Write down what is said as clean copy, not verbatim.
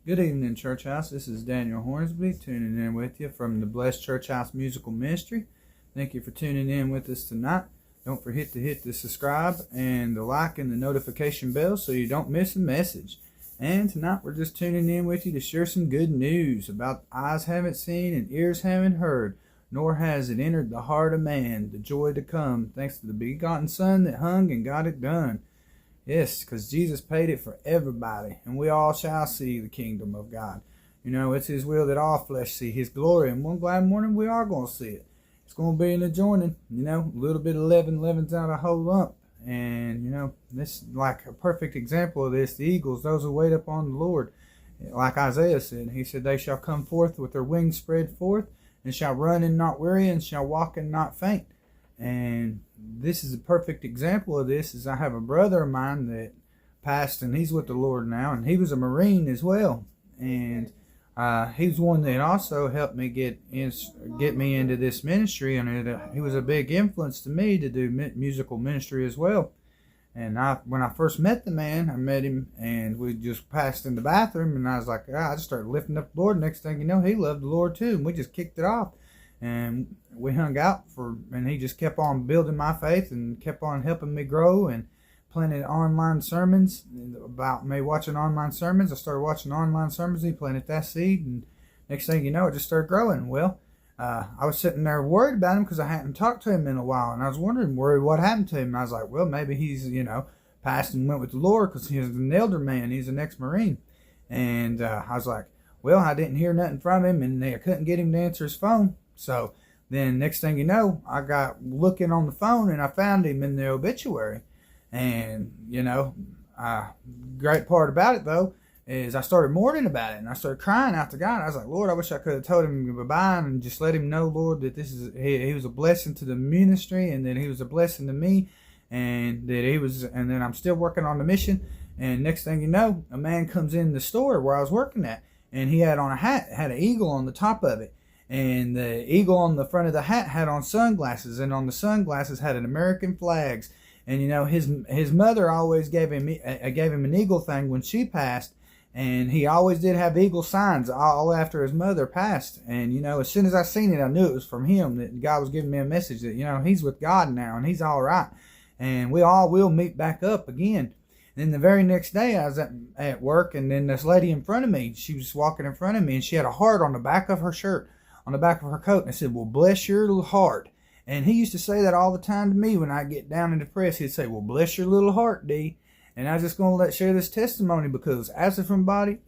Good evening, Church House. This is Daniel Hornsby tuning in with you from the Blessed Church House Musical Ministry. Thank you for tuning in with us tonight. Don't forget to hit the subscribe and the like and the notification bell so you don't miss a message. And tonight we're just tuning in with you to share some good news about eyes haven't seen and ears haven't heard, nor has it entered the heart of man, the joy to come, thanks to the begotten Son that hung and got it done. Yes, because Jesus paid it for everybody, and we all shall see the kingdom of God. You know, it's His will that all flesh see His glory, and one glad morning we are going to see it. It's going to be an adjoining, you know, a little bit of leaven leavens out a whole lump. And, you know, this is like a perfect example of this. The eagles, those who wait upon the Lord, like Isaiah said, he said, they shall come forth with their wings spread forth, and shall run and not weary, and shall walk and not faint. And this is a perfect example of this. Is I have a brother of mine that passed, and he's with the Lord now, and he was a Marine as well. And he's one that also helped me get me into this ministry, and he was a big influence to me to do musical ministry as well. And when I first met the man, I met him, and we just passed in the bathroom, and I was like, I just started lifting up the Lord. Next thing you know, he loved the Lord too, and we just kicked it off. And we hung out and he just kept on building my faith and kept on helping me grow, and planted online sermons about me watching online sermons. I started watching online sermons. He planted that seed, and next thing you know, it just started growing. Well, I was sitting there worried about him because I hadn't talked to him in a while, and I was worried what happened to him. And I was like, well, maybe he's, passed and went with the Lord, because he's an elder man. He's an ex-Marine. And I was like, well, I didn't hear nothing from him, and I couldn't get him to answer his phone. So then next thing you know, I got looking on the phone, and I found him in the obituary. And, great part about it, though, is I started mourning about it, and I started crying out to God. I was like, Lord, I wish I could have told him goodbye and just let him know, Lord, that he was a blessing to the ministry, and that he was a blessing to me, and then I'm still working on the mission. And next thing you know, a man comes in the store where I was working at, and he had on a hat, had an eagle on the top of it. And the eagle on the front of the hat had on sunglasses, and on the sunglasses had an American flags. And his mother always gave him an eagle thing when she passed, and he always did have eagle signs all after his mother passed. And as soon as I seen it, I knew it was from him, that God was giving me a message that he's with God now and he's all right, and we all will meet back up again. And then the very next day, I was at work, and then this lady in front of me, she was walking in front of me, and she had a heart on the back of her shirt, on the back of her coat, and it said, well, bless your little heart. And he used to say that all the time to me when I get down and depressed. He'd say, well, bless your little heart, D. And I was just going to share this testimony, because absent from body